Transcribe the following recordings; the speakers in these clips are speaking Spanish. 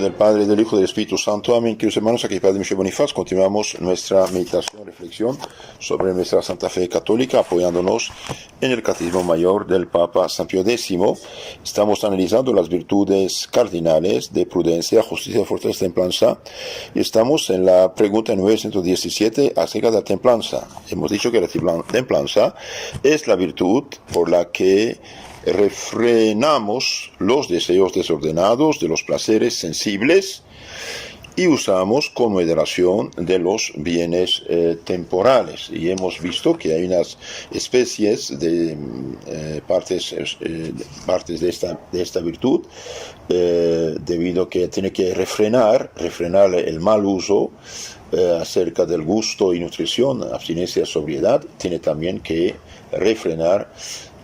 nombre del Padre, del Hijo y del Espíritu Santo. Amén. Queridos hermanos, aquí Padre Michel Bonifaz. Continuamos nuestra meditación, reflexión sobre nuestra Santa Fe Católica, apoyándonos en el Catecismo Mayor del Papa San Pío X. Estamos analizando las virtudes cardinales de prudencia, justicia, fortaleza, templanza. Y estamos en la pregunta 917 acerca de la templanza. Hemos dicho que la templanza es la virtud por la que refrenamos los deseos desordenados de los placeres sensibles y usamos con moderación de los bienes temporales. Y hemos visto que hay unas especies de partes de esta virtud, debido a que tiene que refrenar el mal uso acerca del gusto y nutrición, abstinencia, sobriedad. Tiene también que refrenar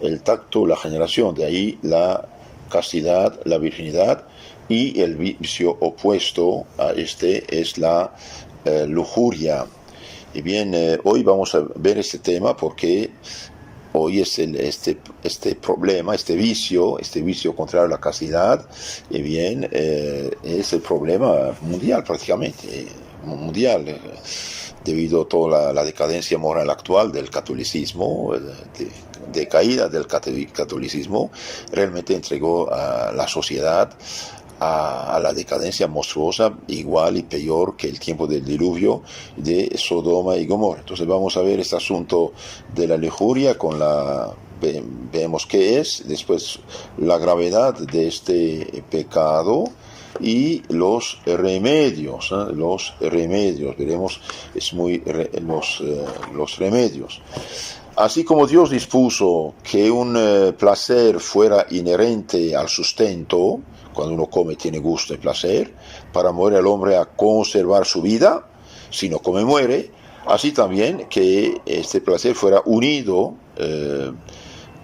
el tacto, la generación, de ahí la castidad, la virginidad, y el vicio opuesto a este es la lujuria. Y bien, hoy vamos a ver este tema porque hoy es este problema, este vicio contrario a la castidad, y bien, es el problema mundial prácticamente, mundial, debido a toda la decadencia moral actual del catolicismo, de caída del catolicismo, realmente entregó a la sociedad a la decadencia monstruosa, igual y peor que el tiempo del diluvio de Sodoma y Gomorra. Entonces vamos a ver este asunto de la lujuria, vemos qué es, después la gravedad de este pecado y los remedios, veremos los remedios. Así como Dios dispuso que un placer fuera inherente al sustento, cuando uno come tiene gusto y placer, para mover al hombre a conservar su vida, si no come muere, así también que este placer fuera unido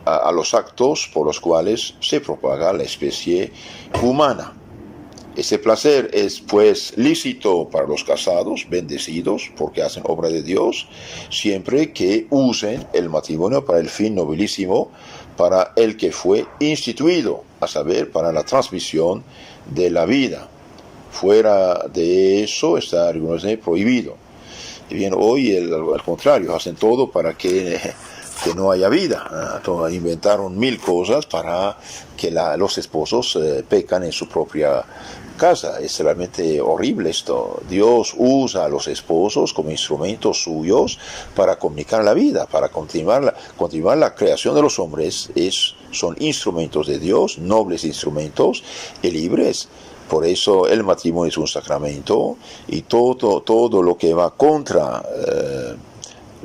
a los actos por los cuales se propaga la especie humana. Ese placer es pues lícito para los casados, bendecidos, porque hacen obra de Dios, siempre que usen el matrimonio para el fin nobilísimo, para el que fue instituido, a saber, para la transmisión de la vida. Fuera de eso está rigurosamente prohibido. Y bien, hoy al contrario, hacen todo para que no haya vida. Inventaron 1000 cosas para que los esposos pecan en su propia casa. Es realmente horrible esto. Dios usa a los esposos como instrumentos suyos para comunicar la vida, para continuar la creación de los hombres. Son instrumentos de Dios, nobles instrumentos y libres. Por eso el matrimonio es un sacramento, y todo lo que va contra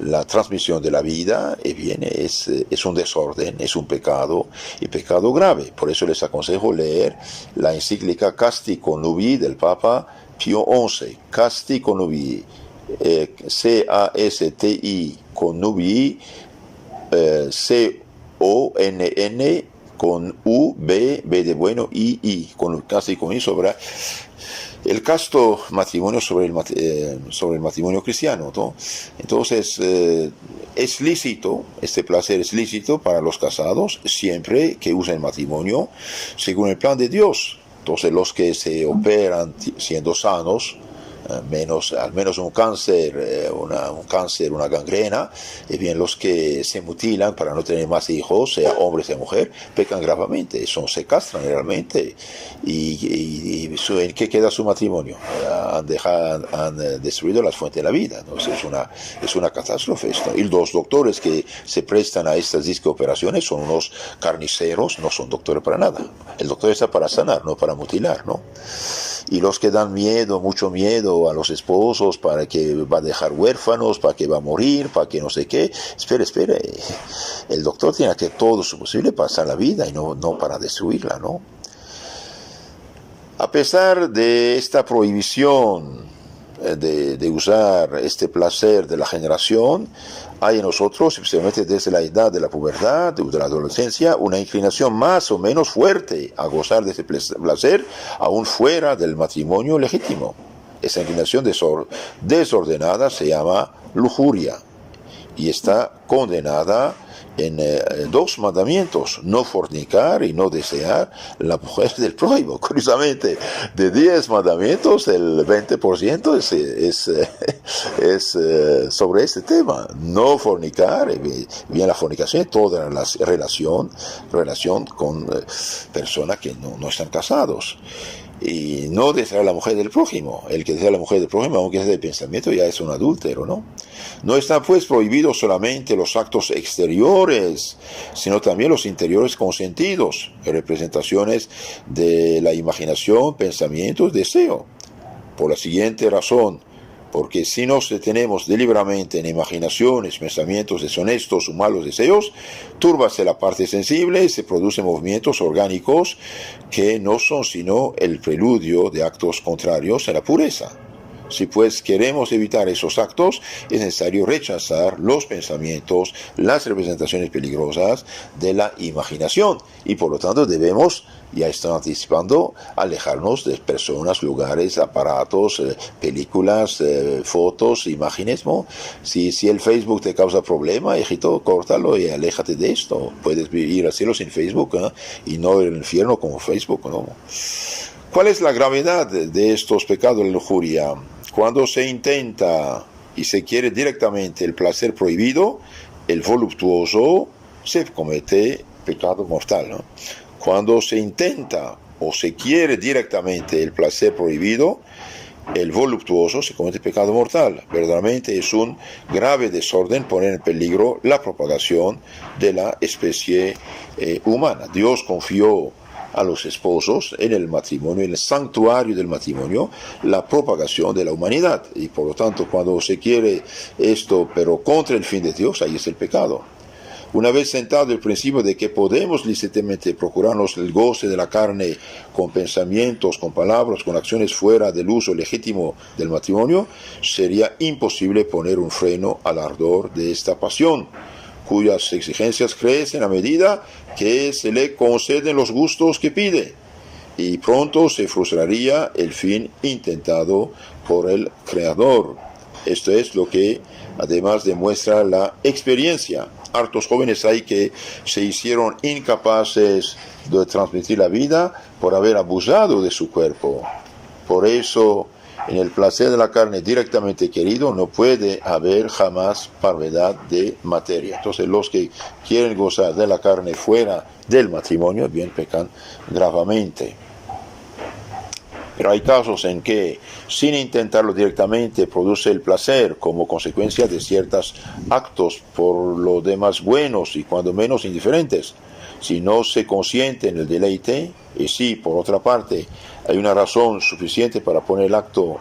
la transmisión de la vida, es un desorden, es un pecado, y pecado grave. Por eso les aconsejo leer la encíclica Casti Connubii del Papa Pío XI. Casti Connubii, C-A-S-T-I Connubii, C-O-N-N con U, B de bueno, I, con Casti Connubii, sobre el casto matrimonio, sobre el matrimonio cristiano, ¿no? Entonces, es lícito, este placer es lícito para los casados, siempre que usen el matrimonio según el plan de Dios. Entonces, los que se operan siendo sanos, al menos un cáncer, una gangrena, y bien, los que se mutilan para no tener más hijos, sea hombre, sea mujer, pecan gravemente, se castran realmente, y ¿en qué queda su matrimonio? Han destruido las fuentes de la vida, ¿no? Es una catástrofe esto. Y los doctores que se prestan a estas operaciones son unos carniceros, no son doctores para nada. El doctor está para sanar, no para mutilar, ¿no? Y los que dan mucho miedo a los esposos, para que va a dejar huérfanos, para que va a morir, para que no sé qué. Espere. El doctor tiene que hacer todo su posible para salvar la vida y no para destruirla, ¿no? A pesar de esta prohibición de usar este placer de la generación, hay en nosotros, especialmente desde la edad de la pubertad, de la adolescencia, una inclinación más o menos fuerte a gozar de este placer, aún fuera del matrimonio legítimo. Esa inclinación desordenada se llama lujuria. y está condenada en 2 mandamientos: no fornicar y no desear la mujer del prójimo. Curiosamente, de 10 mandamientos, el 20% es sobre este tema: no fornicar. Bien, la fornicación es toda la relación con personas que no están casados. Y no desear a la mujer del prójimo. El que desea a la mujer del prójimo, aunque sea de pensamiento, ya es un adúltero, ¿no? No están pues prohibidos solamente los actos exteriores, sino también los interiores consentidos, representaciones de la imaginación, pensamientos, deseo. Por la siguiente razón: porque si nos detenemos deliberadamente en imaginaciones, pensamientos deshonestos o malos deseos, túrbase la parte sensible y se producen movimientos orgánicos que no son sino el preludio de actos contrarios a la pureza. Si pues queremos evitar esos actos, es necesario rechazar los pensamientos, las representaciones peligrosas de la imaginación, y por lo tanto debemos, ya están anticipando, alejarnos de personas, lugares, aparatos, películas, fotos, imágenes, ¿no? Si el Facebook te causa problema, hijito, córtalo y aléjate de esto. Puedes ir al cielo sin Facebook, ¿eh? Y no el infierno como Facebook, ¿no? ¿Cuál es la gravedad de estos pecados de la lujuria? Cuando se intenta y se quiere directamente el placer prohibido, el voluptuoso, se comete pecado mortal, ¿no? Cuando se intenta o se quiere directamente el placer prohibido, el voluptuoso, se comete pecado mortal. Verdaderamente es un grave desorden poner en peligro la propagación de la especie humana. Dios confió a los esposos en el matrimonio, en el santuario del matrimonio, la propagación de la humanidad. Y por lo tanto, cuando se quiere esto, pero contra el fin de Dios, ahí es el pecado. Una vez sentado el principio de que podemos lícitamente procurarnos el goce de la carne con pensamientos, con palabras, con acciones fuera del uso legítimo del matrimonio, sería imposible poner un freno al ardor de esta pasión, cuyas exigencias crecen a medida que se le conceden los gustos que pide, y pronto se frustraría el fin intentado por el Creador. Esto es lo que además demuestra la experiencia. Hartos jóvenes hay que se hicieron incapaces de transmitir la vida por haber abusado de su cuerpo. Por eso, en el placer de la carne directamente querido no puede haber jamás parvedad de materia. Entonces los que quieren gozar de la carne fuera del matrimonio, bien pecan gravemente. Pero hay casos en que, sin intentarlo directamente, produce el placer como consecuencia de ciertos actos por lo demás buenos y cuando menos indiferentes. Si no se consiente en el deleite, y si, por otra parte, hay una razón suficiente para poner el acto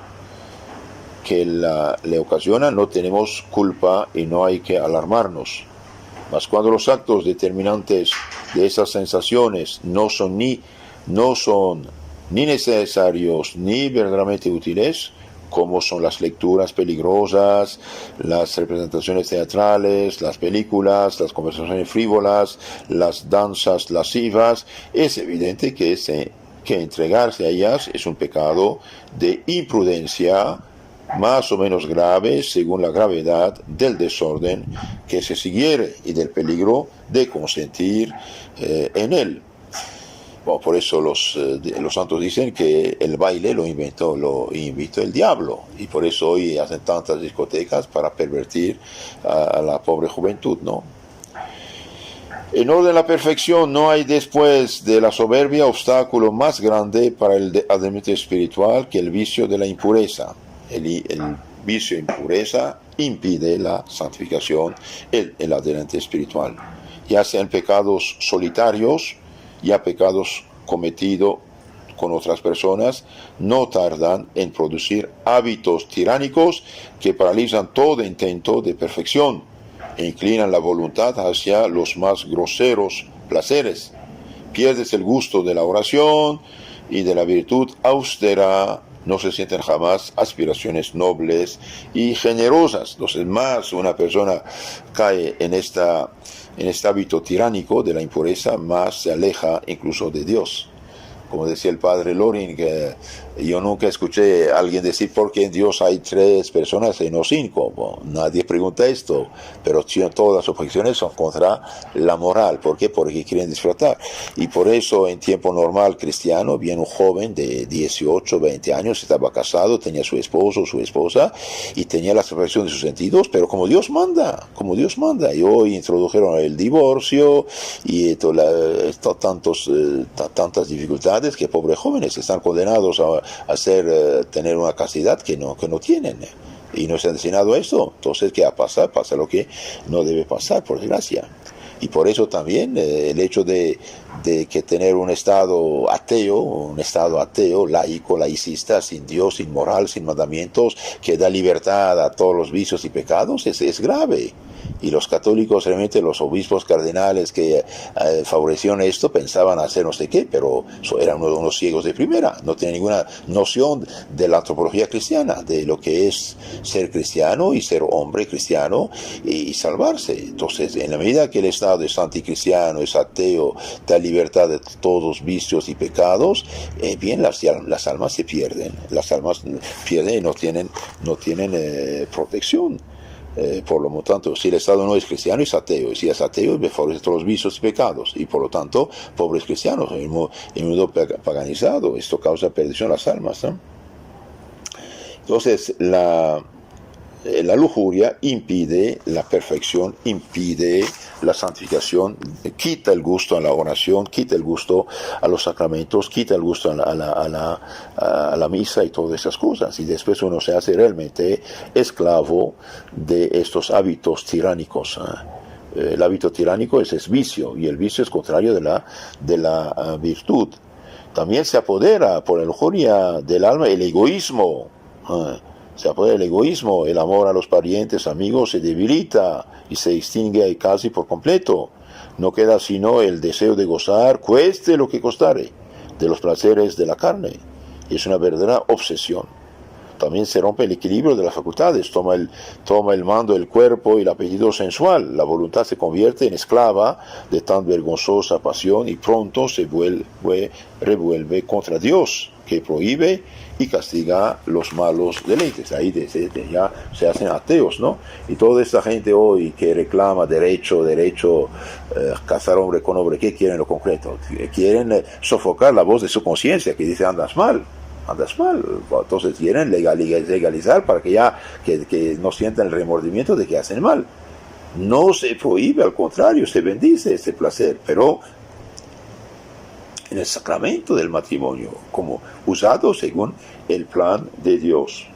que le ocasiona, no tenemos culpa y no hay que alarmarnos. Mas cuando los actos determinantes de esas sensaciones no son ni necesarios ni verdaderamente útiles, como son las lecturas peligrosas, las representaciones teatrales, las películas, las conversaciones frívolas, las danzas lascivas, es evidente que entregarse a ellas es un pecado de imprudencia más o menos grave según la gravedad del desorden que se siguiere y del peligro de consentir en él. Bueno, por eso los santos dicen que el baile lo inventó el diablo, y por eso hoy hacen tantas discotecas para pervertir a la pobre juventud, ¿no? En orden a la perfección no hay después de la soberbia obstáculo más grande para el advenimiento espiritual que el vicio de la impureza. El vicio de impureza impide la santificación, el adherente espiritual, ya sean pecados solitarios, ya pecados cometidos con otras personas, no tardan en producir hábitos tiránicos que paralizan todo intento de perfección e inclinan la voluntad hacia los más groseros placeres. Pierdes el gusto de la oración y de la virtud austera, no se sienten jamás aspiraciones nobles y generosas. Entonces, más una persona cae en este hábito tiránico de la impureza, más se aleja incluso de Dios. Como decía el padre Loring, que yo nunca escuché a alguien decir por qué en Dios hay 3 personas y no 5. Bueno, nadie pregunta esto, pero todas las objeciones son contra la moral. ¿Por qué? Porque quieren disfrutar. Y por eso en tiempo normal cristiano viene un joven de 18, 20 años, estaba casado, tenía su esposo, su esposa, y tenía la perfección de sus sentidos, pero como Dios manda, como Dios manda. Y hoy introdujeron el divorcio y tantas dificultades que pobres jóvenes están condenados a tener una castidad que no tienen. Y nos han enseñado esto. Entonces, ¿qué va a pasar? Pasa lo que no debe pasar, por desgracia. Y por eso también el hecho de que tener un estado ateo, laico, laicista, sin Dios, sin moral, sin mandamientos, que da libertad a todos los vicios y pecados, es grave. Y los católicos, realmente los obispos cardenales que favorecieron esto, pensaban hacer no sé qué, pero eran unos ciegos de primera, no tenían ninguna noción de la antropología cristiana, de lo que es ser cristiano y ser hombre cristiano y salvarse. Entonces, en la medida que el Estado es anticristiano, es ateo, da libertad de todos vicios y pecados, bien, las almas se pierden, y no tienen protección. Por lo tanto, si el Estado no es cristiano, es ateo. Y si es ateo, favorece todos los vicios y pecados. Y por lo tanto, pobres cristianos, en el mundo paganizado, esto causa perdición a las almas, ¿no? Entonces, la lujuria impide la perfección, impide la santificación, quita el gusto a la oración, quita el gusto a los sacramentos, quita el gusto a la misa y todas esas cosas. Y después uno se hace realmente esclavo de estos hábitos tiránicos. El hábito tiránico es vicio, y el vicio es contrario de la virtud. También se apodera por la lujuria del alma el egoísmo. Se apodera el egoísmo, el amor a los parientes, amigos, se debilita y se extingue casi por completo. No queda sino el deseo de gozar, cueste lo que costare, de los placeres de la carne. Es una verdadera obsesión. También se rompe el equilibrio de las facultades, toma el mando del cuerpo y el apetito sensual. La voluntad se convierte en esclava de tan vergonzosa pasión y pronto se revuelve contra Dios, que prohíbe y castiga los malos deleites. Ahí ya se hacen ateos, ¿no? Y toda esta gente hoy que reclama derecho, casar hombre con hombre, ¿qué quieren en lo concreto? Quieren sofocar la voz de su conciencia, que dice andas mal. Entonces quieren legalizar para que no sientan el remordimiento de que hacen mal. No se prohíbe, al contrario, se bendice ese placer, pero en el sacramento del matrimonio, como usado según el plan de Dios.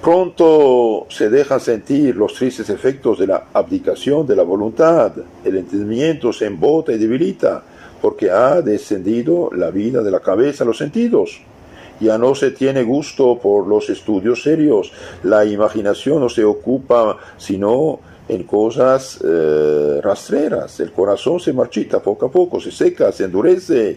Pronto se dejan sentir los tristes efectos de la abdicación de la voluntad. El entendimiento se embota y debilita, porque ha descendido la vida de la cabeza a los sentidos. Ya no se tiene gusto por los estudios serios, la imaginación no se ocupa sino en cosas rastreras, el corazón se marchita poco a poco, se seca, se endurece,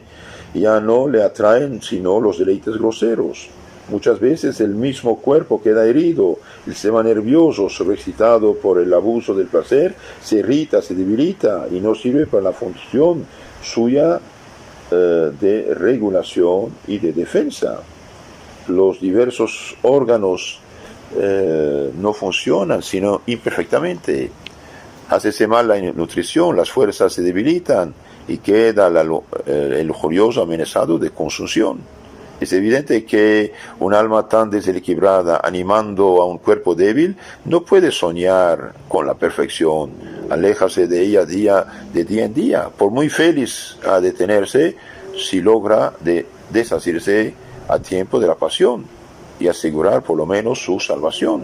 ya no le atraen sino los deleites groseros. Muchas veces el mismo cuerpo queda herido, el sistema nervioso, sobreexcitado por el abuso del placer, se irrita, se debilita y no sirve para la función suya de regulación y de defensa. Los diversos órganos no funcionan sino imperfectamente. Hácese mal la nutrición, las fuerzas se debilitan y queda el lujurioso amenazado de consumición. Es evidente que un alma tan desequilibrada, animando a un cuerpo débil, no puede soñar con la perfección. Aléjase de ella de día en día. Por muy feliz ha de tenerse, si logra deshacerse a tiempo de la pasión y asegurar por lo menos su salvación.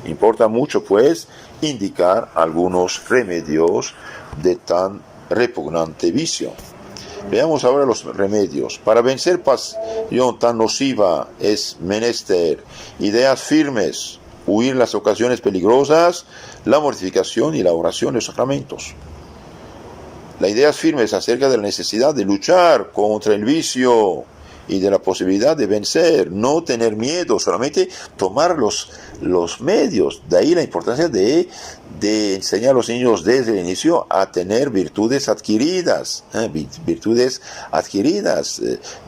Importa mucho, pues, indicar algunos remedios de tan repugnante vicio. Veamos ahora los remedios. Para vencer pasión tan nociva es menester ideas firmes, huir las ocasiones peligrosas, la mortificación y la oración de los sacramentos. Las ideas firmes acerca de la necesidad de luchar contra el vicio y de la posibilidad de vencer, no tener miedo, solamente tomar los medios. De ahí la importancia de enseñar a los niños desde el inicio a tener virtudes adquiridas,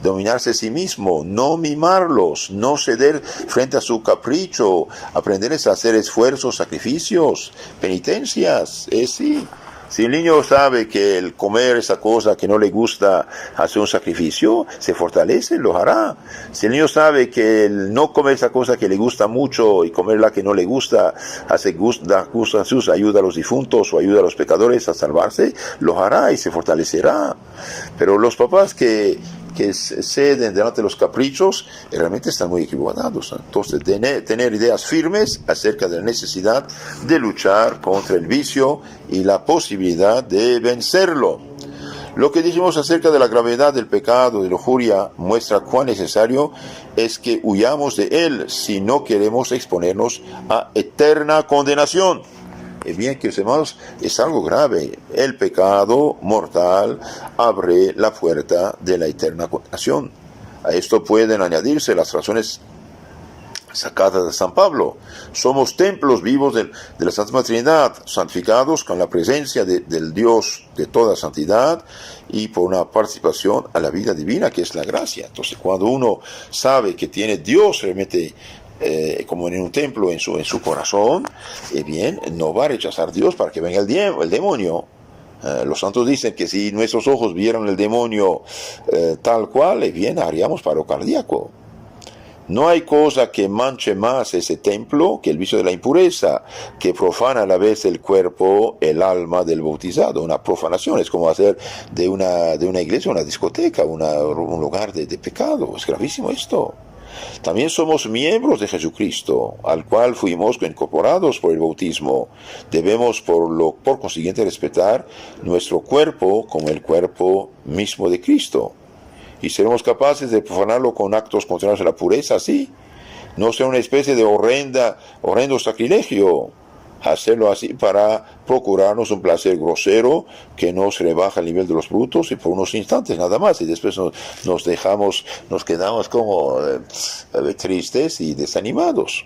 dominarse a sí mismo, no mimarlos, no ceder frente a su capricho, aprenderles a hacer esfuerzos, sacrificios, penitencias, sí. Si el niño sabe que el comer esa cosa que no le gusta hace un sacrificio, se fortalece, lo hará. Si el niño sabe que el no comer esa cosa que le gusta mucho y comer la que no le gusta, da gusto a Jesús, ayuda a los difuntos o ayuda a los pecadores a salvarse, lo hará y se fortalecerá. Pero los papás que ceden delante de los caprichos realmente están muy equivocados. Entonces, tener ideas firmes acerca de la necesidad de luchar contra el vicio y la posibilidad de vencerlo. Lo que dijimos acerca de la gravedad del pecado de lujuria muestra cuán necesario es que huyamos de él si no queremos exponernos a eterna condenación. Bien, que hermanos, es algo grave. El pecado mortal abre la puerta de la eterna condenación. A esto pueden añadirse las razones sacadas de San Pablo. Somos templos vivos de la Santísima Trinidad, santificados con la presencia del Dios de toda santidad y por una participación a la vida divina, que es la gracia. Entonces, cuando uno sabe que tiene Dios realmente como en un templo en su corazón, bien, no va a rechazar a Dios para que venga el demonio. Los santos dicen que si nuestros ojos vieran el demonio tal cual, bien, haríamos paro cardíaco. No hay cosa que manche más ese templo que el vicio de la impureza, que profana a la vez el cuerpo, el alma del bautizado. Una profanación es como hacer de una iglesia una discoteca, un lugar de pecado. Es gravísimo esto. También somos miembros de Jesucristo, al cual fuimos incorporados por el bautismo. Debemos, por consiguiente, respetar nuestro cuerpo como el cuerpo mismo de Cristo. Y seremos capaces de profanarlo con actos contrarios a la pureza, sí. No sea una especie de horrendo sacrilegio. Hacerlo así para procurarnos un placer grosero que nos rebaja el nivel de los brutos y por unos instantes nada más, y después nos quedamos como tristes y desanimados.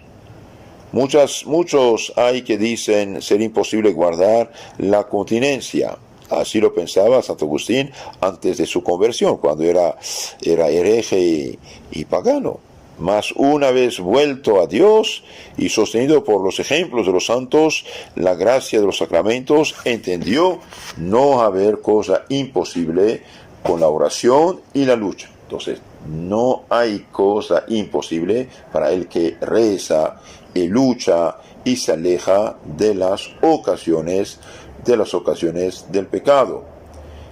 Muchos hay que dicen ser imposible guardar la continencia. Así lo pensaba Santo Agustín antes de su conversión, cuando era hereje y pagano. Mas una vez vuelto a Dios y sostenido por los ejemplos de los santos, la gracia de los sacramentos, entendió no haber cosa imposible con la oración y la lucha. Entonces, no hay cosa imposible para el que reza y lucha y se aleja de las ocasiones del pecado.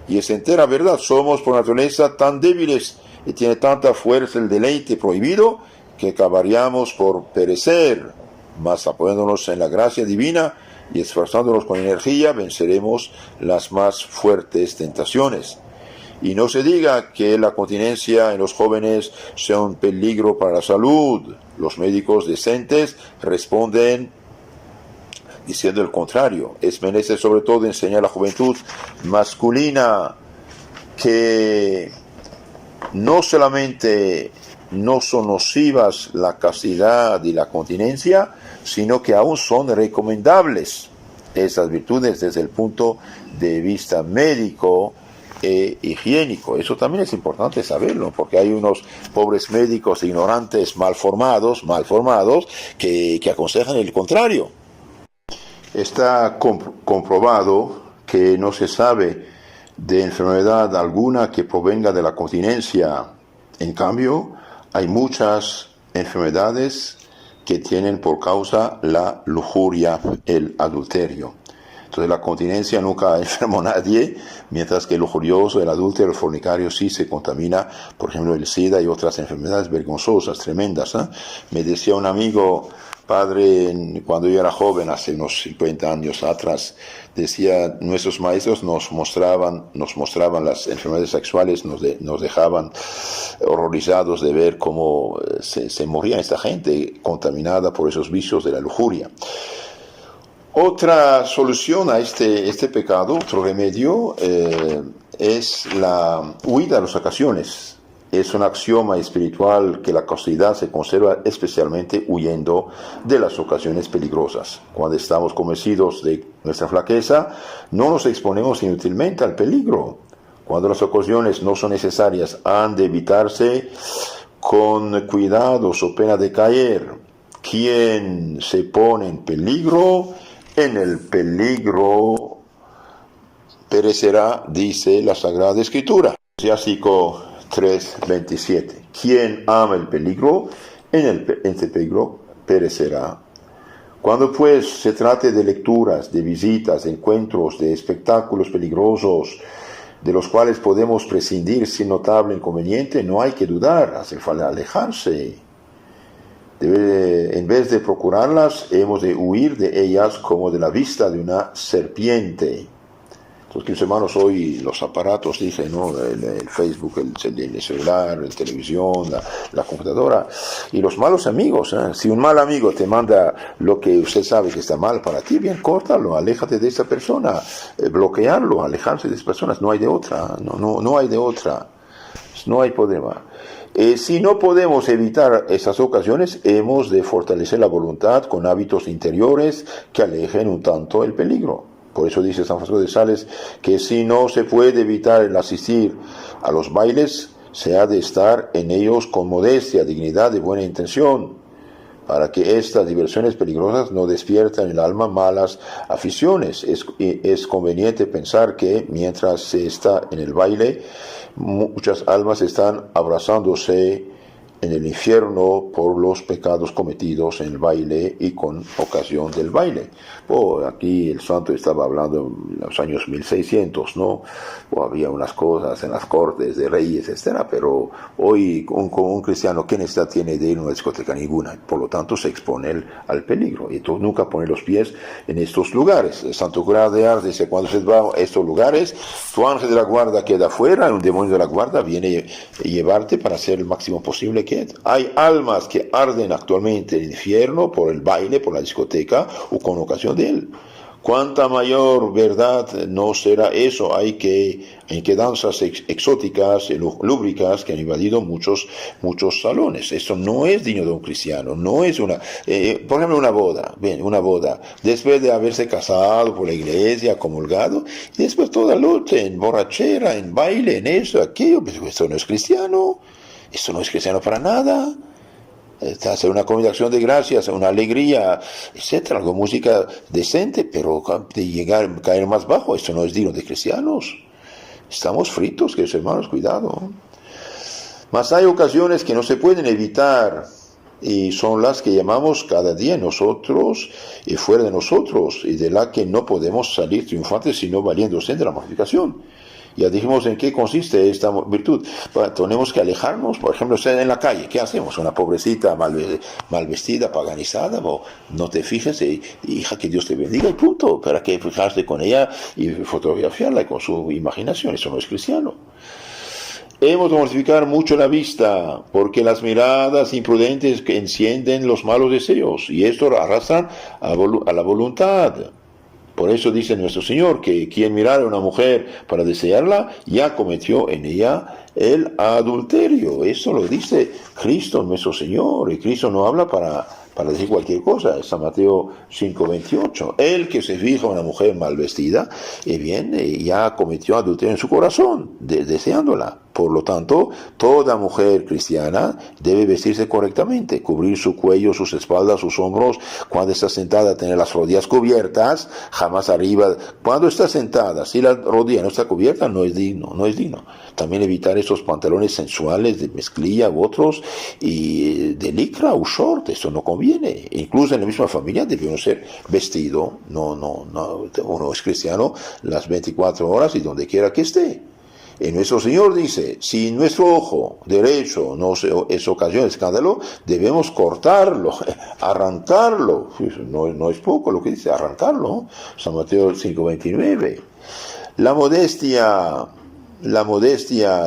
Y es entera verdad, somos por naturaleza tan débiles y tiene tanta fuerza el deleite prohibido que acabaríamos por perecer, mas apoyándonos en la gracia divina y esforzándonos con energía venceremos las más fuertes tentaciones. Y no se diga que la continencia en los jóvenes sea un peligro para la salud. Los médicos decentes responden diciendo el contrario. Es menester sobre todo enseñar a la juventud masculina que no solamente no son nocivas la castidad y la continencia, sino que aún son recomendables esas virtudes desde el punto de vista médico e higiénico. Eso también es importante saberlo, porque hay unos pobres médicos ignorantes, mal formados, que aconsejan el contrario. Está comprobado que no se sabe de enfermedad alguna que provenga de la continencia. En cambio, hay muchas enfermedades que tienen por causa la lujuria, el adulterio. Entonces la continencia nunca enfermó a nadie, mientras que el lujurioso, el adúltero, el fornicario sí se contamina, por ejemplo, el SIDA y otras enfermedades vergonzosas, tremendas. Me decía un amigo, padre, cuando yo era joven, hace unos 50 años atrás, decía, nuestros maestros nos mostraban las enfermedades sexuales, nos dejaban horrorizados de ver cómo se moría esta gente contaminada por esos vicios de la lujuria. Otra solución a este pecado, otro remedio, es la huida a las ocasiones. es un axioma espiritual que la castidad se conserva especialmente huyendo de las ocasiones peligrosas. Cuando estamos convencidos de nuestra flaqueza, no nos exponemos inútilmente al peligro. Cuando las ocasiones no son necesarias, han de evitarse con cuidado o pena de caer. Quien se pone en el peligro perecerá, dice la Sagrada Escritura. Eclesiástico 3:27. Quien ama el peligro, en el peligro perecerá. Cuando pues se trate de lecturas, de visitas, de encuentros, de espectáculos peligrosos, de los cuales podemos prescindir sin notable inconveniente, no hay que dudar, hace falta alejarse. En vez de procurarlas, hemos de huir de ellas como de la vista de una serpiente. Entonces, mis hermanos, hoy los aparatos, dije, ¿no? El Facebook, el celular, la televisión, la computadora, y los malos amigos, ¿eh? Si un mal amigo te manda lo que usted sabe que está mal para ti, bien, córtalo, aléjate de esa persona, bloquearlo, alejarse de esas personas, no hay de otra, no hay de otra, no hay problema. Si no podemos evitar esas ocasiones, hemos de fortalecer la voluntad con hábitos interiores que alejen un tanto el peligro. Por eso dice San Francisco de Sales que si no se puede evitar el asistir a los bailes, se ha de estar en ellos con modestia, dignidad y buena intención, para que estas diversiones peligrosas no despierten en el alma malas aficiones. Es conveniente pensar que mientras se está en el baile, muchas almas están abrazándose en el infierno por los pecados cometidos en el baile y con ocasión del baile. Aquí el santo estaba hablando en los años 1600, ¿no? Había unas cosas en las cortes de reyes, etcétera, pero hoy un cristiano, ¿qué necesidad tiene de ir a una discoteca? Ninguna. Por lo tanto, se expone al peligro. Y entonces nunca pone los pies en estos lugares. El Santo Cura de Ars dice, cuando se va a estos lugares, tu ángel de la guarda queda afuera, un demonio de la guarda viene a llevarte para hacer el máximo posible que hay almas que arden actualmente en el infierno por el baile, por la discoteca o con ocasión de él. Cuánta mayor verdad no será eso. Hay que danzas exóticas, lúbricas que han invadido muchos salones. Esto no es digno de un cristiano. No es una, por ejemplo, una boda. Después de haberse casado por la iglesia, comulgado, y después toda lucha en borrachera, en baile, en eso, aquello. Pero esto no es cristiano. Esto no es cristiano para nada. Hacer una comida de acción de gracias, una alegría, etcétera, algo música decente, pero de caer más bajo, esto no es digno de cristianos. Estamos fritos, queridos hermanos, cuidado. Mas hay ocasiones que no se pueden evitar, y son las que llamamos cada día nosotros y fuera de nosotros, y de la que no podemos salir triunfantes sino valiéndose de la mortificación. Ya dijimos en qué consiste esta virtud. Tenemos que alejarnos, por ejemplo, en la calle, ¿qué hacemos? Una pobrecita mal vestida, paganizada, no te fijes, hija, que Dios te bendiga y punto. ¿Para qué fijarse con ella y fotografiarla con su imaginación? Eso no es cristiano. Hemos de mortificar mucho la vista, porque las miradas imprudentes encienden los malos deseos, y esto arrastran a la voluntad. Por eso dice nuestro Señor que quien mirara a una mujer para desearla, ya cometió en ella el adulterio. Eso lo dice Cristo, nuestro Señor, y Cristo no habla para decir cualquier cosa. Es San Mateo 5:28. El que se fija en una mujer mal vestida, ya cometió adulterio en su corazón, deseándola. Por lo tanto, toda mujer cristiana debe vestirse correctamente, cubrir su cuello, sus espaldas, sus hombros. Cuando está sentada, tener las rodillas cubiertas, jamás arriba. Cuando está sentada, si la rodilla no está cubierta, no es digno. También evitar esos pantalones sensuales de mezclilla u otros, y de licra o short, eso no conviene. Incluso en la misma familia debemos ser vestido. Uno es cristiano las 24 horas y donde quiera que esté. Y nuestro Señor dice, si nuestro ojo derecho es ocasión de escándalo, debemos cortarlo, arrancarlo. No es poco lo que dice, arrancarlo. San Mateo 5:29. La modestia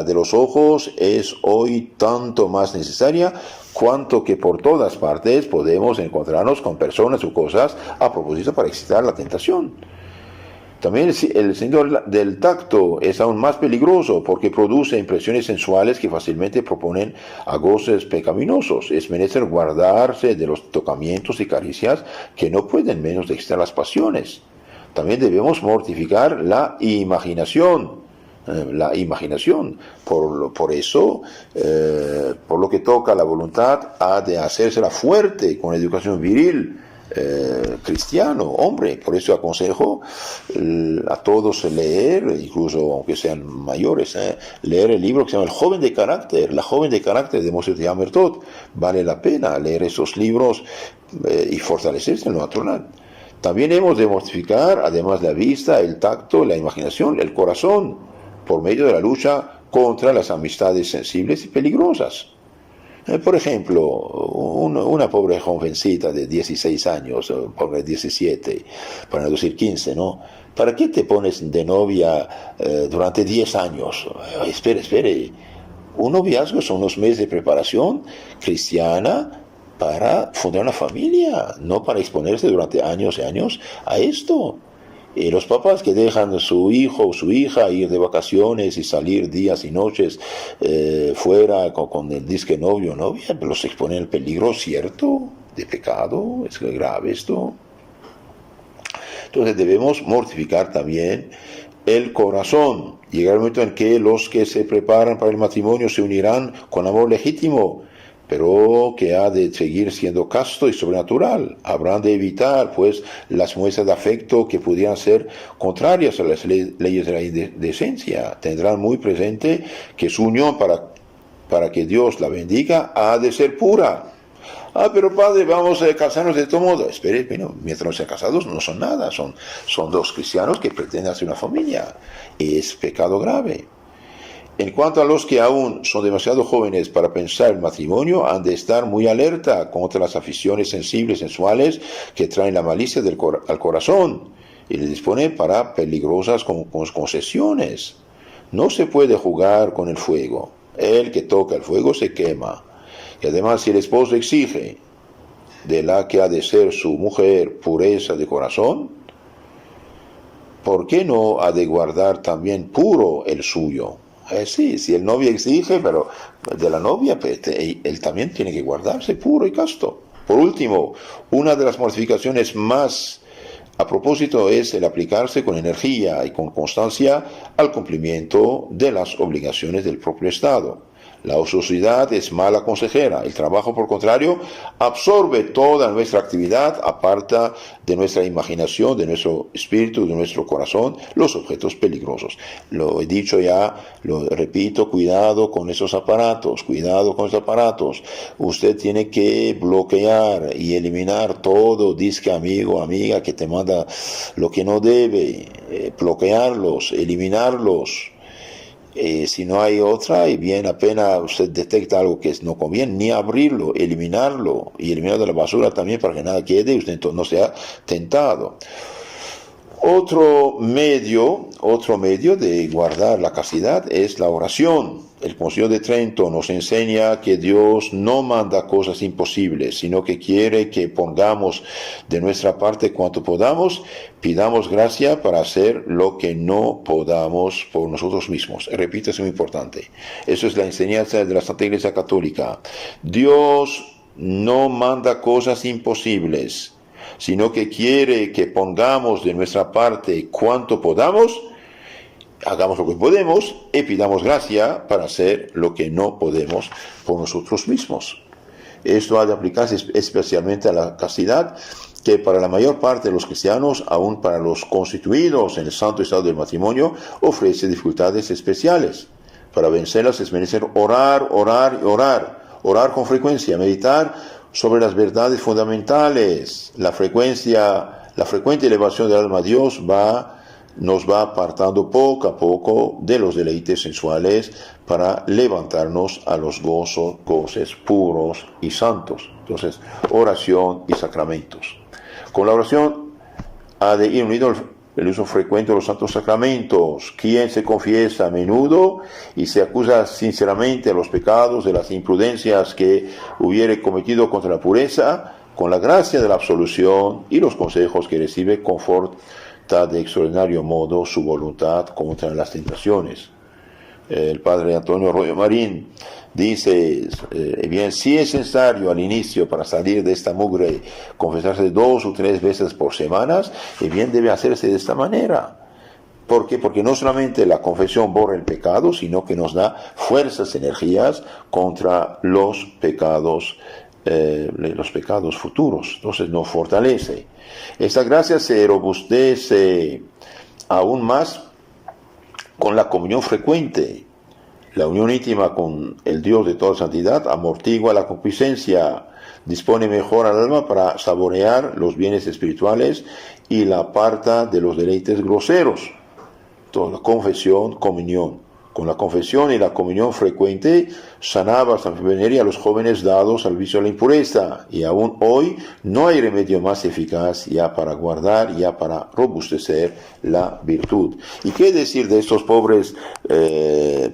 de los ojos es hoy tanto más necesaria cuanto que por todas partes podemos encontrarnos con personas o cosas a propósito para excitar la tentación. También el sentido del tacto es aún más peligroso porque produce impresiones sensuales que fácilmente proponen a goces pecaminosos. Es menester guardarse de los tocamientos y caricias que no pueden menos de excitar las pasiones. También debemos mortificar la imaginación. Por eso, por lo que toca a la voluntad, ha de hacérsela fuerte con educación viril, cristiano, hombre. Por eso aconsejo a todos leer, incluso aunque sean mayores, leer el libro que se llama El joven de carácter, La joven de carácter de Moshe Hammertot. Vale la pena leer esos libros y fortalecerse en lo natural. También hemos de mortificar, además la vista, el tacto, la imaginación, el corazón, por medio de la lucha contra las amistades sensibles y peligrosas. Por ejemplo, una pobre jovencita de 16 años, pobre 17, para no decir 15, ¿no? ¿Para qué te pones de novia durante 10 años? Espere. Un noviazgo son unos meses de preparación cristiana para fundar una familia, no para exponerse durante años y años a esto. Y los papás que dejan a su hijo o su hija ir de vacaciones y salir días y noches fuera con el disque novio o novia, los exponen al peligro cierto de pecado, es grave esto. Entonces debemos mortificar también el corazón. Llegará el momento en que los que se preparan para el matrimonio se unirán con amor legítimo, pero que ha de seguir siendo casto y sobrenatural. Habrán de evitar, pues, las muestras de afecto que pudieran ser contrarias a las leyes de la indecencia. Tendrán muy presente que su unión para que Dios la bendiga ha de ser pura. Pero padre, vamos a casarnos de todo modo. Espere, bueno, mientras no sean casados no son nada, son dos cristianos que pretenden hacer una familia. Es pecado grave. En cuanto a los que aún son demasiado jóvenes para pensar el matrimonio, han de estar muy alerta contra las aficiones sensibles, sensuales, que traen la malicia al corazón y le disponen para peligrosas concesiones. No se puede jugar con el fuego. El que toca el fuego se quema. Y además, si el esposo exige de la que ha de ser su mujer pureza de corazón, ¿por qué no ha de guardar también puro el suyo? Sí, si el novio exige, pero de la novia, pues, él también tiene que guardarse puro y casto. Por último, una de las mortificaciones más a propósito es el aplicarse con energía y con constancia al cumplimiento de las obligaciones del propio Estado. La ociosidad es mala consejera. El trabajo, por contrario, absorbe toda nuestra actividad, aparta de nuestra imaginación, de nuestro espíritu, de nuestro corazón, los objetos peligrosos. Lo he dicho ya, lo repito, cuidado con esos aparatos, cuidado con esos aparatos. Usted tiene que bloquear y eliminar todo disque amigo, amiga que te manda lo que no debe, bloquearlos, eliminarlos. Si no hay otra, y bien apenas usted detecta algo que no conviene, ni abrirlo, eliminarlo, y eliminar de la basura también para que nada quede y usted no sea tentado. Otro medio de guardar la castidad es la oración. El Concilio de Trento nos enseña que Dios no manda cosas imposibles, sino que quiere que pongamos de nuestra parte cuanto podamos, pidamos gracia para hacer lo que no podamos por nosotros mismos. Repito, es muy importante. Eso es la enseñanza de la Santa Iglesia Católica. Dios no manda cosas imposibles, sino que quiere que pongamos de nuestra parte cuanto podamos, hagamos lo que podemos y pidamos gracia para hacer lo que no podemos por nosotros mismos. Esto ha de aplicarse especialmente a la castidad, que para la mayor parte de los cristianos, aún para los constituidos en el santo estado del matrimonio, ofrece dificultades especiales. Para vencerlas es menester orar con frecuencia, meditar sobre las verdades fundamentales. La frecuente elevación del alma a Dios nos va apartando poco a poco de los deleites sensuales para levantarnos a los goces puros y santos. Entonces, oración y sacramentos. Con la oración ha de ir unido el uso frecuente de los santos sacramentos. Quien se confiesa a menudo y se acusa sinceramente de los pecados, de las imprudencias que hubiere cometido contra la pureza, con la gracia de la absolución y los consejos que recibe, de extraordinario modo su voluntad contra las tentaciones. El padre Antonio Arroyo Marín dice, bien, si es necesario al inicio para salir de esta mugre confesarse 2 o 3 veces por semana, bien debe hacerse de esta manera. ¿Por qué? Porque no solamente la confesión borra el pecado, sino que nos da fuerzas, energías contra los pecados futuros. Entonces nos fortalece. Esta gracia se robustece aún más con la comunión frecuente. La unión íntima con el Dios de toda santidad amortigua la concupiscencia, dispone mejor al alma para saborear los bienes espirituales y la aparta de los deleites groseros. Toda confesión, comunión. Con la confesión y la comunión frecuente sanaba San Veneria a los jóvenes dados al vicio de la impureza, y aún hoy no hay remedio más eficaz ya para guardar, ya para robustecer la virtud. ¿Y qué decir de estos pobres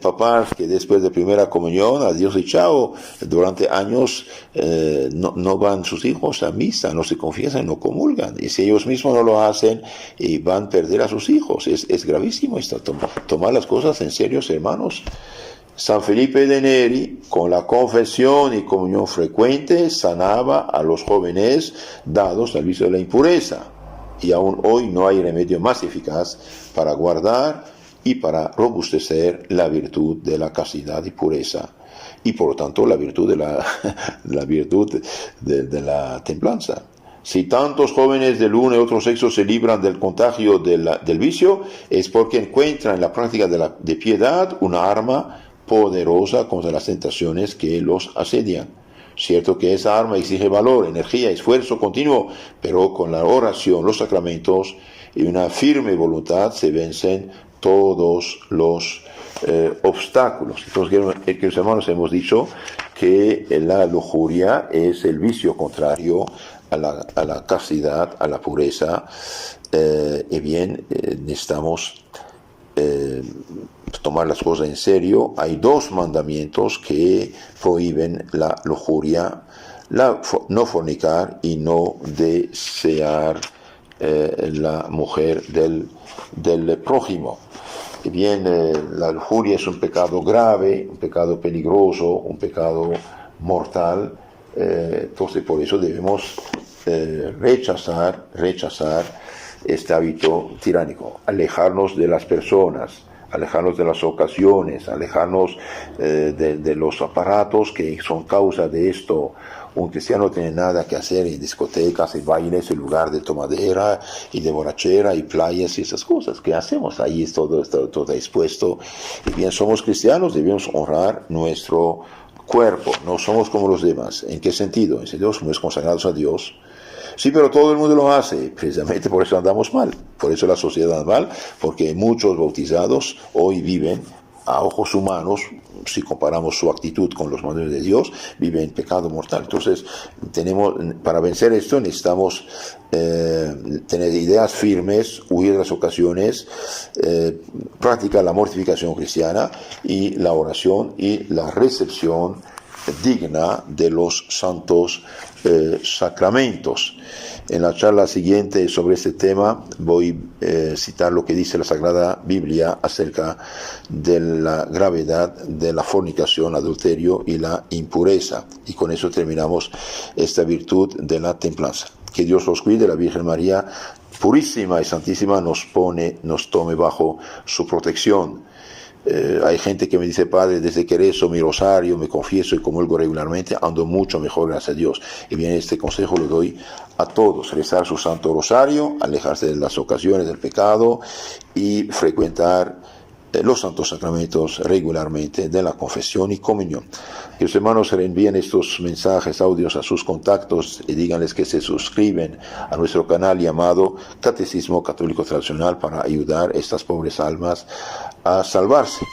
papás que después de primera comunión, adiós y chao, durante años no van sus hijos a misa, no se confiesan, no comulgan, y si ellos mismos no lo hacen, van a perder a sus hijos? Es gravísimo esto, tomar las cosas en serio, hermanos. San Felipe de Neri, con la confesión y comunión frecuente, sanaba a los jóvenes dados al vicio de la impureza, y aún hoy no hay remedio más eficaz para guardar y para robustecer la virtud de la castidad y pureza, y por lo tanto la virtud de la templanza. Si tantos jóvenes del uno y otro sexo se libran del contagio del vicio, es porque encuentran en la práctica de piedad una arma poderosa contra las tentaciones que los asedian. Cierto que esa arma exige valor, energía, esfuerzo continuo, pero con la oración, los sacramentos y una firme voluntad se vencen todos los obstáculos. Entonces, queridos hermanos, hemos dicho que la lujuria es el vicio contrario a la castidad, a la pureza, necesitamos tomar las cosas en serio. Hay 2 mandamientos que prohíben la lujuria: no fornicar y no desear la mujer del prójimo. La lujuria es un pecado grave, un pecado peligroso, un pecado mortal. Entonces por eso debemos rechazar este hábito tiránico, alejarnos de las personas, alejarnos de las ocasiones, alejarnos de los aparatos que son causa de esto. Un cristiano no tiene nada que hacer en discotecas y bailes, en lugar de tomadera y de borrachera y playas y esas cosas. ¿Qué hacemos? Ahí es todo expuesto. Y bien, somos cristianos, debemos honrar nuestro cuerpo, no somos como los demás. ¿En qué sentido? En sentido, somos consagrados a Dios. Sí, pero todo el mundo lo hace, precisamente por eso andamos mal, por eso la sociedad anda mal, porque muchos bautizados hoy viven a ojos humanos, si comparamos su actitud con los mandamientos de Dios, viven en pecado mortal. Entonces, para vencer esto necesitamos tener ideas firmes, huir de las ocasiones, practicar la mortificación cristiana y la oración y la recepción digna de los santos sacramentos. En la charla siguiente sobre este tema voy a citar lo que dice la Sagrada Biblia acerca de la gravedad de la fornicación, adulterio y la impureza. Y con eso terminamos esta virtud de la templanza. Que Dios los cuide, la Virgen María purísima y santísima nos tome bajo su protección. Hay gente que me dice: Padre, desde que rezo mi rosario, me confieso y comulgo regularmente, ando mucho mejor, gracias a Dios. Y bien, este consejo lo doy a todos: rezar su santo rosario, alejarse de las ocasiones del pecado y frecuentar los santos sacramentos regularmente de la confesión y comunión. Que los hermanos reenvíen estos mensajes, audios a sus contactos y díganles que se suscriben a nuestro canal llamado Catecismo Católico Tradicional para ayudar a estas pobres almas a salvarse.